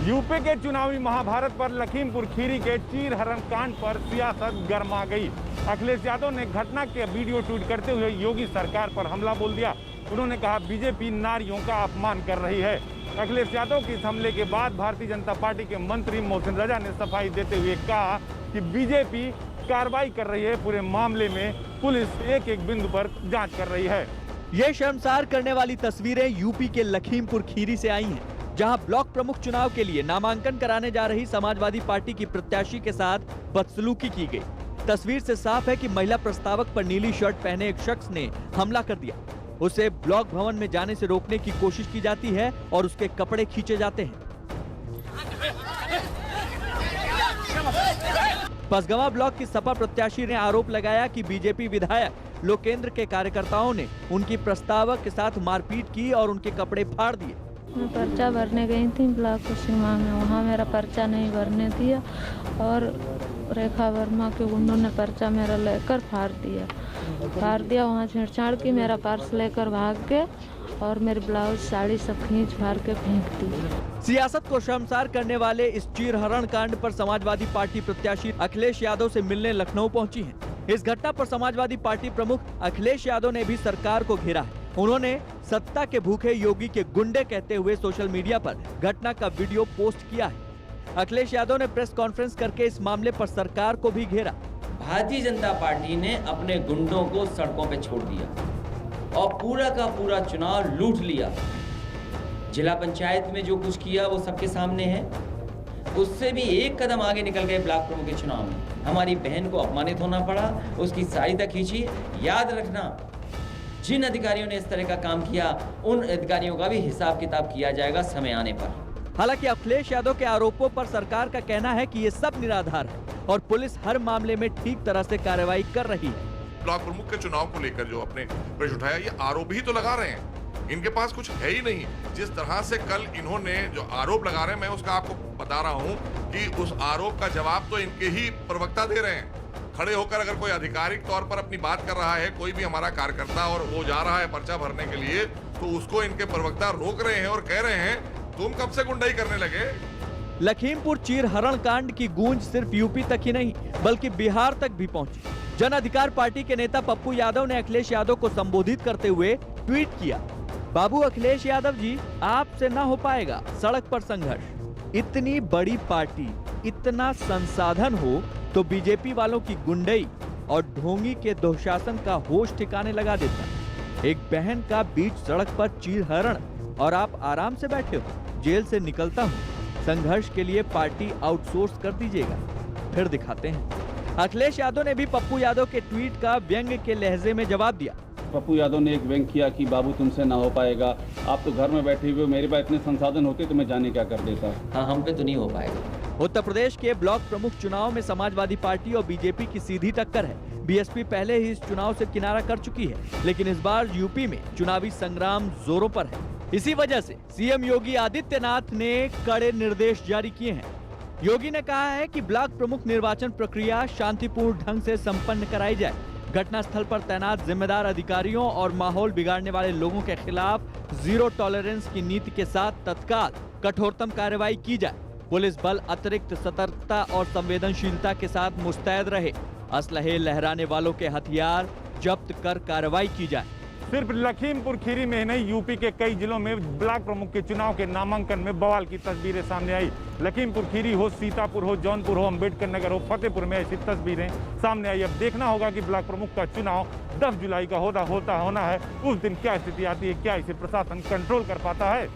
UP के चुनावी महाभारत पर लखीमपुर खीरी के चीरहरण कांड पर सियासत गर्मा गई। अखिलेश यादव ने घटना के वीडियो ट्वीट करते हुए योगी सरकार पर हमला बोल दिया। उन्होंने कहा बीजेपी नारियों का अपमान कर रही है। अखिलेश यादव के इस हमले के बाद भारतीय जनता पार्टी के मंत्री मोहसिन रजा ने सफाई देते हुए कहा कि बीजेपी कार्रवाई कर रही है, पूरे मामले में पुलिस एक एक बिंदु पर जांच कर रही है। ये शर्मसार करने वाली तस्वीरें यूपी के लखीमपुर खीरी से आई हैं, जहां ब्लॉक प्रमुख चुनाव के लिए नामांकन कराने जा रही समाजवादी पार्टी की प्रत्याशी के साथ बदसलूकी की गई। तस्वीर से साफ है कि महिला प्रस्तावक पर नीली शर्ट पहने एक शख्स ने हमला कर दिया। उसे ब्लॉक भवन में जाने से रोकने की कोशिश की जाती है और उसके कपड़े खींचे जाते हैं। पसगवा ब्लॉक की सपा प्रत्याशी ने आरोप लगाया कि बीजेपी विधायक लोकेंद्र के कार्यकर्ताओं ने उनकी प्रस्तावक के साथ मारपीट की और उनके कपड़े फाड़ दिए। मैं पर्चा भरने गई थी ब्लॉक कुशीमा में, वहाँ मेरा पर्चा नहीं भरने दिया और रेखा वर्मा के गुंडों ने पर्चा मेरा लेकर फाड़ दिया। वहाँ छेड़छाड़ की, मेरा पर्स लेकर भाग गए और मेरी ब्लाउज साड़ी सब खींच फाड़ के फेंक दी। सियासत को शर्मसार करने वाले इस चीरहरण कांड पर समाजवादी पार्टी प्रत्याशी अखिलेश यादव से मिलने लखनऊ पहुंची हैं। इस घटना पर समाजवादी पार्टी प्रमुख अखिलेश यादव ने भी सरकार को घेरा है। उन्होंने सत्ता के भूखे योगी के गुंडे कहते हुए सोशल मीडिया पर घटना का वीडियो पोस्ट किया है। अखिलेश यादव ने प्रेस कॉन्फ्रेंस करके इस मामले पर सरकार को भी घेरा। भारतीय जनता पार्टी ने अपने गुंडों को सड़कों पे छोड़ दिया और पूरा का पूरा चुनाव लूट लिया। जिला पंचायत में जो कुछ किया वो सबके सामने है। उससे भी एक कदम आगे निकल गए ब्लॉक प्रमुख के चुनाव में। हमारी बहन को अपमानित होना पड़ा, उसकी साड़ी तक खींची। याद रखना, जिन अधिकारियों ने इस तरह का काम किया उन अधिकारियों का भी हिसाब किताब किया जाएगा समय आने पर। हालांकि अखिलेश यादव के आरोपों पर सरकार का कहना है कि ये सब निराधार है और पुलिस हर मामले में ठीक तरह से कार्रवाई कर रही है। ब्लॉक प्रमुख के चुनाव को लेकर जो अपने प्रश्न उठाया, ये आरोप ही तो लगा रहे हैं, इनके पास कुछ है ही नहीं। जिस तरह से कल इन्होंने जो आरोप लगा रहे हैं, मैं उसका आपको बता रहा हूं कि उस आरोप का जवाब तो इनके ही प्रवक्ता दे रहे हैं। खड़े होकर अगर कोई आधिकारिक तौर पर अपनी बात कर रहा है, कोई भी हमारा कार्यकर्ता, और वो जा रहा है पर्चा भरने के लिए, तो उसको इनके प्रवक्ता रोक रहे हैं और कह रहे हैं तुम कब से गुंडाई करने लगे। लखीमपुर चीरहरण कांड की गूंज सिर्फ यूपी तक ही नहीं बल्कि बिहार तक भी पहुंची। जन अधिकार पार्टी के नेता पप्पू यादव ने अखिलेश यादव को संबोधित करते हुए ट्वीट किया, बाबू अखिलेश यादव जी, आपसे ना हो पाएगा सड़क पर संघर्ष। इतनी बड़ी पार्टी, इतना संसाधन हो तो बीजेपी वालों की गुंडई और ढोंगी के दुशासन का होश ठिकाने लगा देता। एक बहन का बीच सड़क पर चीरहरण और आप आराम से बैठे हो। जेल से निकलता हूँ, संघर्ष के लिए पार्टी आउटसोर्स कर दीजिएगा, फिर दिखाते हैं। अखिलेश यादव ने भी पप्पू यादव के ट्वीट का व्यंग्य के लहजे में जवाब दिया। पप्पू यादव ने एक व्यंग किया कि बाबू तुमसे ना हो पाएगा, आप तो घर में बैठे हुए, मेरे पास इतने संसाधन होते तो मैं जाने क्या कर देता। हाँ, हम पे तो नहीं हो पाएगा। उत्तर प्रदेश के ब्लॉक प्रमुख चुनाव में समाजवादी पार्टी और बीजेपी की सीधी टक्कर है। बीएसपी पहले ही इस चुनाव से किनारा कर चुकी है, लेकिन इस बार यूपी में चुनावी संग्राम जोरों पर है। इसी वजह से सीएम योगी आदित्यनाथ ने कड़े निर्देश जारी किए हैं। योगी ने कहा है कि ब्लॉक प्रमुख निर्वाचन प्रक्रिया शांतिपूर्ण ढंग से संपन्न कराई जाए। घटनास्थल पर तैनात जिम्मेदार अधिकारियों और माहौल बिगाड़ने वाले लोगों के खिलाफ जीरो टॉलरेंस की नीति के साथ तत्काल कठोरतम कार्रवाई की जाए। पुलिस बल अतिरिक्त सतर्कता और संवेदनशीलता के साथ मुस्तैद रहे। असलहे लहराने वालों के हथियार जब्त कर कार्रवाई की जाए। सिर्फ लखीमपुर खीरी में ही नहीं, यूपी के कई जिलों में ब्लॉक प्रमुख के चुनाव के नामांकन में बवाल की तस्वीरें सामने आई। लखीमपुर खीरी हो, सीतापुर हो, जौनपुर हो, अम्बेडकर नगर हो, फतेहपुर में ऐसी तस्वीरें सामने आई। अब देखना होगा कि ब्लॉक प्रमुख का चुनाव 10 जुलाई का होना है। उस दिन क्या स्थिति आती है, क्या इसे प्रशासन कंट्रोल कर पाता है।